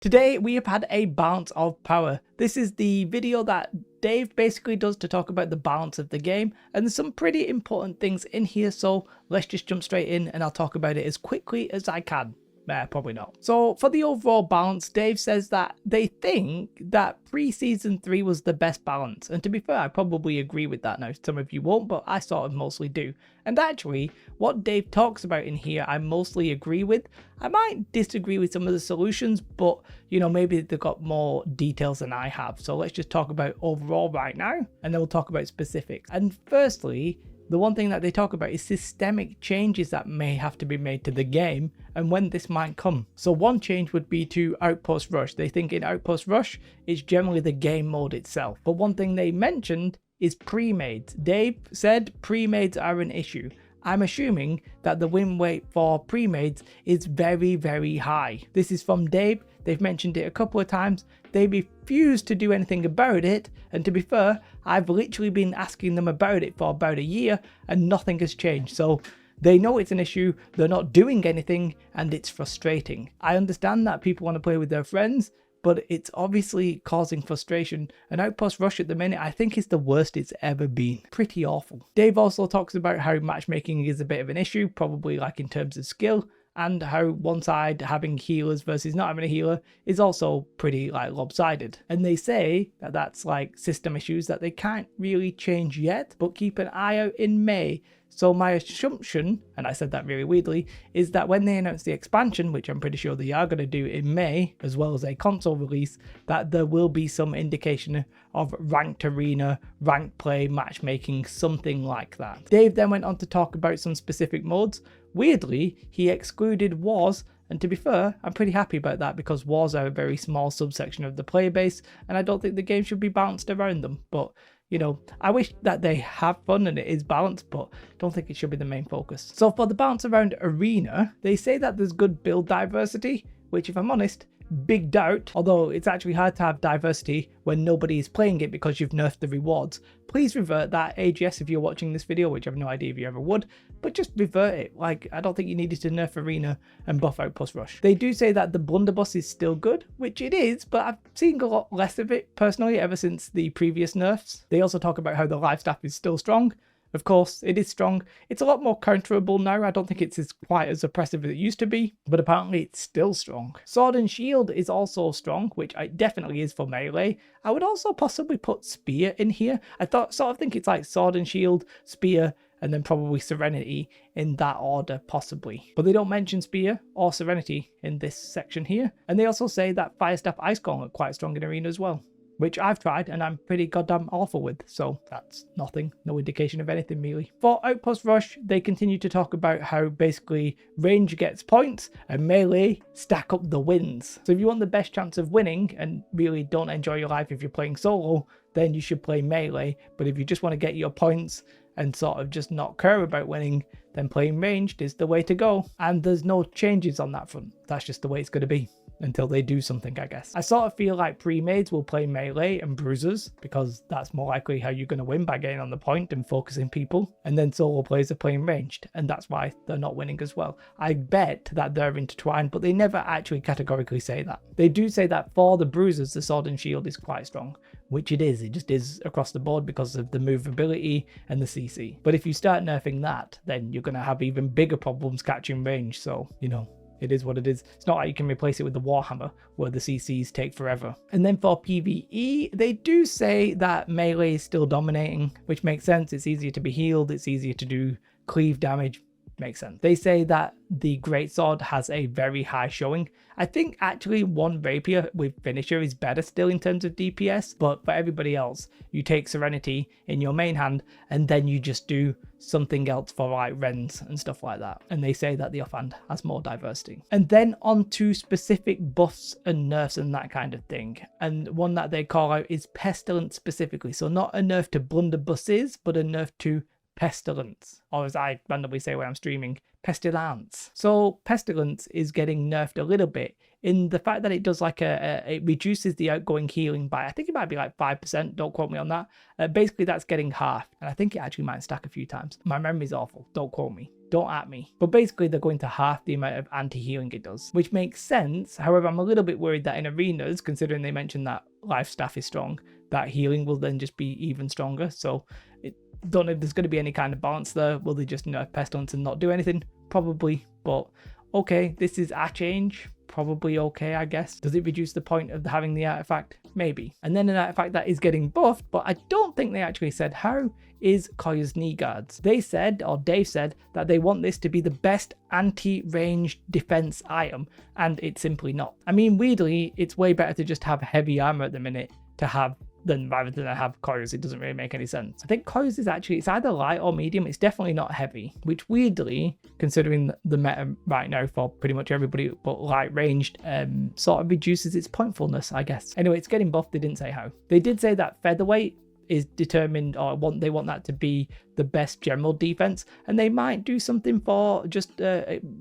Today we have had a balance of power. This is the video that Dave basically does to talk about the balance of the game, and there's some pretty important things in here, so let's just jump straight in and I'll talk about it as quickly as I can. Probably not. So for the overall balance, Dave says that they think that pre-season 3 was the best balance, and to be fair, I probably agree with that. Now some of you won't, but I sort of mostly do. And actually what Dave talks about in here I mostly agree with. I might disagree with some of the solutions, but you know, maybe they've got more details than I have. So let's just talk about overall right now, and then we'll talk about specifics. And firstly, the one thing that they talk about is systemic changes that may have to be made to the game and when this might come. So one change would be to Outpost Rush. They think in Outpost Rush it's generally the game mode itself. But one thing they mentioned is pre-mades. Dave said pre-mades are an issue. I'm assuming that the win rate for pre-mades is very, very high. This is from Dave. They've mentioned it a couple of times. They refuse to do anything about it, and to be fair, I've literally been asking them about it for about a year and nothing has changed. So they know it's an issue, they're not doing anything, and it's frustrating. I understand that people want to play with their friends, but it's obviously causing frustration. And Outpost Rush at the minute I think is the worst it's ever been. Pretty awful. Dave also talks about how matchmaking is a bit of an issue, probably like in terms of skill, and how one side having healers versus not having a healer is also pretty like lopsided. And they say that that's like system issues that they can't really change yet, but keep an eye out in May. So my assumption, and I said that really weirdly, is that when they announce the expansion, which I'm pretty sure they are going to do in May, as well as a console release, that there will be some indication of ranked arena, ranked play, matchmaking, something like that. Dave then went on to talk about some specific modes. Weirdly, he excluded wars, and to be fair, I'm pretty happy about that because wars are a very small subsection of the player base, and I don't think the game should be balanced around them. But you know, I wish that they have fun and it is balanced, but don't think it should be the main focus. So for the balance around arena, they say that there's good build diversity, which if I'm honest, big doubt, although it's actually hard to have diversity when nobody is playing it because you've nerfed the rewards. Please revert that AGS if you're watching this video, which I have no idea if you ever would, but just revert it. Like, I don't think you needed to nerf Arena and buff Outpost Rush. They do say that the blunderbuss is still good, which it is, but I've seen a lot less of it personally ever since the previous nerfs. They also talk about how the life staff is still strong. Of course, it is strong. It's a lot more counterable now. I don't think it's quite as oppressive as it used to be, but apparently it's still strong. Sword and Shield is also strong, which it definitely is for melee. I would also possibly put Spear in here. I sort of think it's like Sword and Shield, Spear, and then probably Serenity in that order, possibly. But they don't mention Spear or Serenity in this section here. And they also say that Fire Staff Ice Golem are quite strong in Arena as well, which I've tried and I'm pretty goddamn awful with, so that's nothing, no indication of anything really. For Outpost Rush, they continue to talk about how basically range gets points and melee stack up the wins. So if you want the best chance of winning and really don't enjoy your life if you're playing solo, then you should play melee. But if you just want to get your points and sort of just not care about winning, then playing ranged is the way to go. And there's no changes on that front. That's just the way it's going to be until they do something, I guess. I sort of feel like pre-mades will play melee and bruisers because that's more likely how you're going to win by getting on the point and focusing people. And then solo players are playing ranged, and that's why they're not winning as well. I bet that they're intertwined, but they never actually categorically say that. They do say that for the bruisers, the Sword and Shield is quite strong, which it is. It just is across the board because of the movability and the CC. But if you start nerfing that, then you're going to have even bigger problems catching range. So, you know, it is what it is. It's not like you can replace it with the Warhammer, where the CCs take forever. And then for PvE, they do say that melee is still dominating, which makes sense. It's easier to be healed, it's easier to do cleave damage. Makes sense. They say that the Greatsword has a very high showing. I think actually one Rapier with Finisher is better still in terms of DPS, but for everybody else, you take Serenity in your main hand and then you just do something else for like Rens and stuff like that. And they say that the offhand has more diversity. And then on to specific buffs and nerfs and that kind of thing. And one that they call out is Pestilence specifically. So not a nerf to blunderbusses, but a nerf to Pestilence, or as I randomly say when I'm streaming, Pestilence. So Pestilence is getting nerfed a little bit in the fact that it does like it reduces the outgoing healing by, I think it might be like 5%, don't quote me on that. Basically that's getting halved, and I think it actually might stack a few times. My memory's awful, don't quote me. Don't at me. But basically they're going to half the amount of anti-healing it does, which makes sense. However, I'm a little bit worried that in arenas, considering they mentioned that life staff is strong, that healing will then just be even stronger. So don't know if there's going to be any kind of balance there. Will they just nerf Pestilence and not do anything? Probably, but okay, this is a change. Probably okay, I guess. Does it reduce the point of having the artifact? Maybe. And then an artifact that is getting buffed, but I don't think they actually said how, is Koya's knee guards. They said, or Dave said, that they want this to be the best anti-ranged defense item, and it's simply not. I mean, weirdly, it's way better to just have heavy armor at the minute to have rather than have Koya's. It doesn't really make any sense. I think Koya's is actually, it's either light or medium. It's definitely not heavy, which weirdly, considering the meta right now for pretty much everybody but light ranged, sort of reduces its pointfulness, I guess. Anyway, it's getting buffed. They didn't say how. They did say that featherweight is determined, or they want that to be the best general defense, and they might do something for just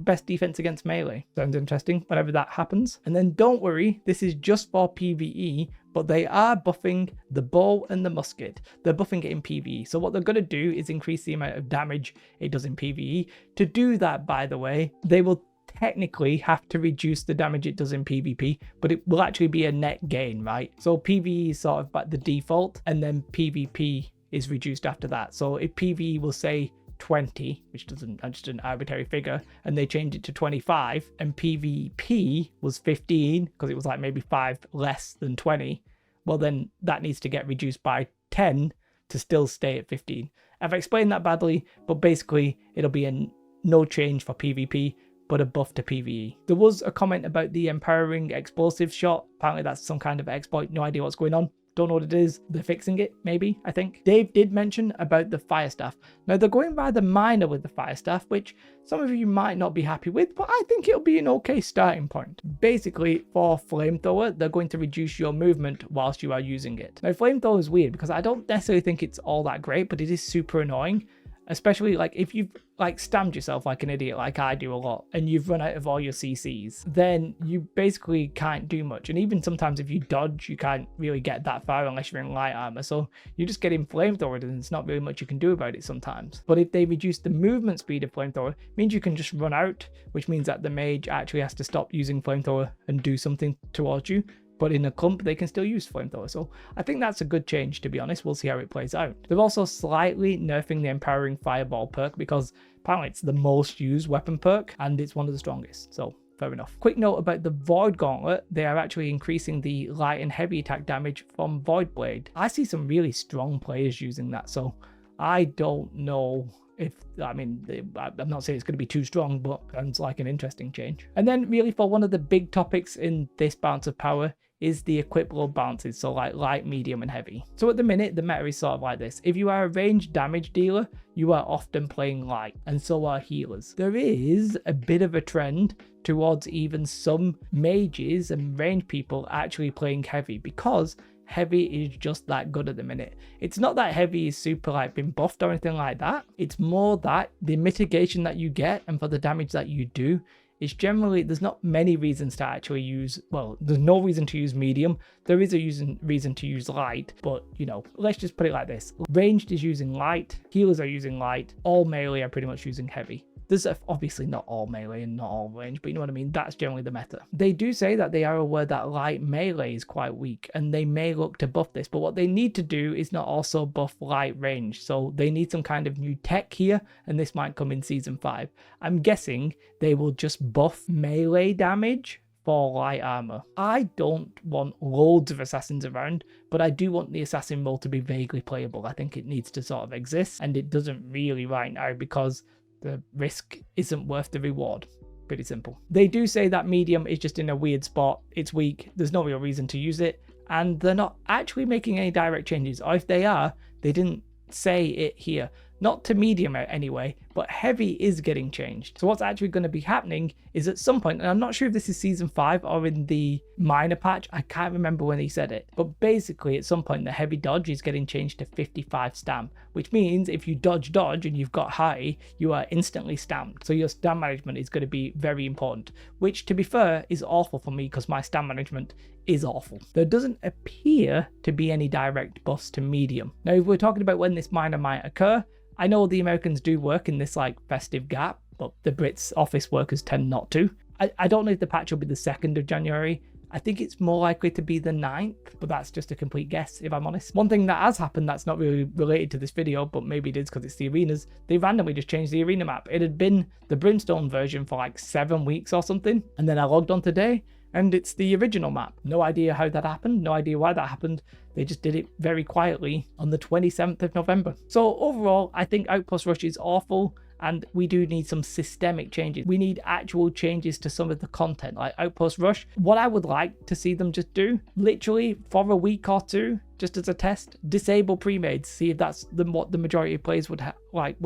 best defense against melee. Sounds interesting whenever that happens. And then don't worry, this is just for PvE, but they are buffing the bow and the musket. They're buffing it in PvE. So what they're going to do is increase the amount of damage it does in PvE. To do that, by the way, they will technically have to reduce the damage it does in PvP, but it will actually be a net gain, right? So PvE is sort of like the default, and then PvP is reduced after that. So if PvE will say 20, which doesn't, just an arbitrary figure, and they change it to 25, and PvP was 15 because it was like maybe 5 less than 20, well then that needs to get reduced by 10 to still stay at 15. I've explained that badly, but basically it'll be a no change for PvP, but a buff to PvE. There was a comment about the empowering explosive shot. Apparently that's some kind of exploit, no idea what's going on. Don't know what it is. They're fixing it, maybe, I think. Dave did mention about the fire staff. Now they're going rather minor with the fire staff, which some of you might not be happy with, but I think it'll be an okay starting point. Basically, for flamethrower, they're going to reduce your movement whilst you are using it. Now flamethrower is weird because I don't necessarily think it's all that great, but it is super annoying. Especially like if you've like stammed yourself like an idiot like I do a lot, and you've run out of all your CCs, then you basically can't do much. And even sometimes if you dodge, you can't really get that far unless you're in light armor. So you just get in flamethrower and there's not really much you can do about it sometimes. But if they reduce the movement speed of flamethrower, it means you can just run out, which means that the mage actually has to stop using flamethrower and do something towards you. But in a clump, they can still use flamethrower. So I think that's a good change, to be honest. We'll see how it plays out. They're also slightly nerfing the empowering fireball perk because apparently it's the most used weapon perk and it's one of the strongest. So fair enough. Quick note about the Void Gauntlet. They are actually increasing the light and heavy attack damage from Void Blade. I see some really strong players using that. So I don't know if, I mean, I'm not saying it's going to be too strong, but sounds like an interesting change. And then really for one of the big topics in this balance of power is the equip load balances, so like light, medium and heavy. So at the minute the meta is sort of like this. If you are a ranged damage dealer, you are often playing light, and so are healers. There is a bit of a trend towards even some mages and range people actually playing heavy, because heavy is just that good at the minute. It's not that heavy is super like been buffed or anything like that. It's more that the mitigation that you get and for the damage that you do, it's generally, there's not many reasons to actually use, well, there's no reason to use medium. There is a reason to use light, but you know, let's just put it like this. Ranged is using light, healers are using light, all melee are pretty much using heavy. There's obviously not all melee and not all range, but you know what I mean? That's generally the meta. They do say that they are aware that light melee is quite weak and they may look to buff this, but what they need to do is not also buff light range. So they need some kind of new tech here, and this might come in season 5. I'm guessing they will just buff melee damage for light armor. I don't want loads of assassins around, but I do want the assassin role to be vaguely playable. I think it needs to sort of exist, and it doesn't really right now because the risk isn't worth the reward. Pretty simple. They do say that medium is just in a weird spot. It's weak. There's no real reason to use it. And they're not actually making any direct changes. Or if they are, they didn't say it here. Not to medium anyway, but heavy is getting changed. So what's actually going to be happening is at some point, and I'm not sure if this is season 5 or in the minor patch, I can't remember when he said it, but basically at some point the heavy dodge is getting changed to 55 stam, which means if you dodge and you've got high, you are instantly stammed. So your stam management is going to be very important, which to be fair is awful for me because my stam management is awful. There doesn't appear to be any direct buffs to medium. Now if we're talking about when this minor might occur, I know the Americans do work in this like festive gap, but the Brits office workers tend not to. I don't know if the patch will be the 2nd of January. I think it's more likely to be the 9th, but that's just a complete guess if I'm honest. One thing that has happened that's not really related to this video, but maybe it is because it's the arenas, they randomly just changed the arena map. It had been the Brimstone version for like 7 weeks or something, and then I logged on today and it's the original map. No idea how that happened, no idea why that happened. They just did it very quietly on the 27th of November. So overall, I think Outpost Rush is awful, and we do need some systemic changes. We need actual changes to some of the content, like Outpost Rush. What I would like to see them just do, literally for a week or two, just as a test, disable pre-mades, see if that's what the majority of players would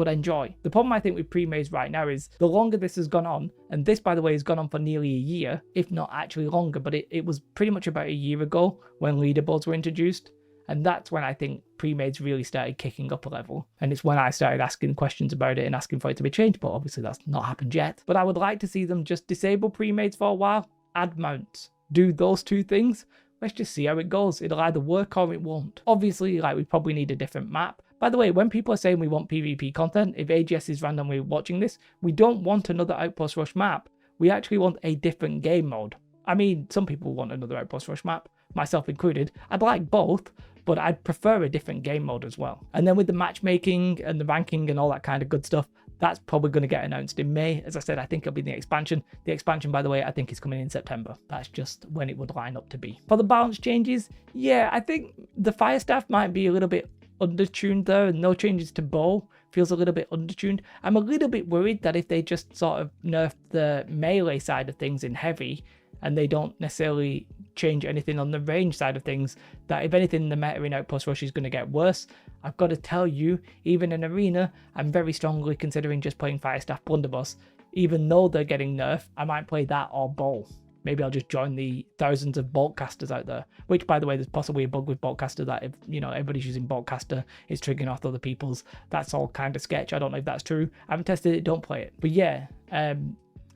enjoy. The problem I think with pre-mades right now is the longer this has gone on, and this by the way has gone on for nearly a year, if not actually longer, but it was pretty much about a year ago when leaderboards were introduced. And that's when I think pre-mades really started kicking up a level. And it's when I started asking questions about it and asking for it to be changed. But obviously that's not happened yet. But I would like to see them just disable pre-mades for a while, add mounts, do those two things. Let's just see how it goes. It'll either work or it won't. Obviously, like we probably need a different map. By the way, when people are saying we want PvP content, if AGS is randomly watching this, we don't want another Outpost Rush map. We actually want a different game mode. I mean, some people want another Outpost Rush map, myself included. I'd like both, but I'd prefer a different game mode as well. And then with the matchmaking and the ranking and all that kind of good stuff, that's probably going to get announced in May. As I said, I think it'll be the expansion. The expansion, by the way, I think is coming in September. That's just when it would line up to be. For the balance changes, yeah, I think the fire staff might be a little bit undertuned there. No changes to bow. Feels a little bit undertuned. I'm a little bit worried that if they just sort of nerf the melee side of things in heavy, and they don't necessarily change anything on the range side of things, that if anything, the meta in Outpost Rush is going to get worse. I've got to tell you, even in Arena, I'm very strongly considering just playing Firestaff Blunderbuss. Even though they're getting nerfed, I might play that or Bowl. Maybe I'll just join the thousands of Bolt casters out there, which by the way, there's possibly a bug with Bolt caster that if, you know, everybody's using Bolt caster, it's triggering off other people's. That's all kind of sketch. I don't know if that's true. I haven't tested it, don't play it. But yeah,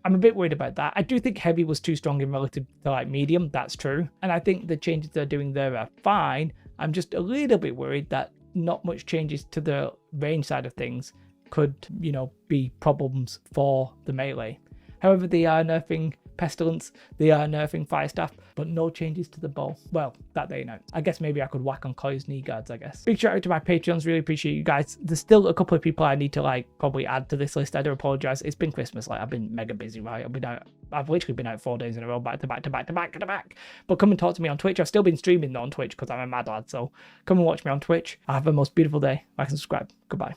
I'm a bit worried about that. I do think heavy was too strong in relative to like medium, that's true. And I think the changes they're doing there are fine. I'm just a little bit worried that not much changes to the range side of things could, you know, be problems for the melee. However, they are nerfing Pestilence, they are nerfing Firestaff, but no changes to the bow. Well, that they know. I guess maybe I could whack on Koi's knee guards, I guess. Big shout out to my Patreons, really appreciate you guys. There's still a couple of people I need to like probably add to this list. I do apologize. It's been Christmas, like I've been mega busy, right? I've literally been out 4 days in a row, back to back. But come and talk to me on Twitch. I've still been streaming though on Twitch because I'm a mad lad, so come and watch me on Twitch. Have a most beautiful day. Like and subscribe. Goodbye.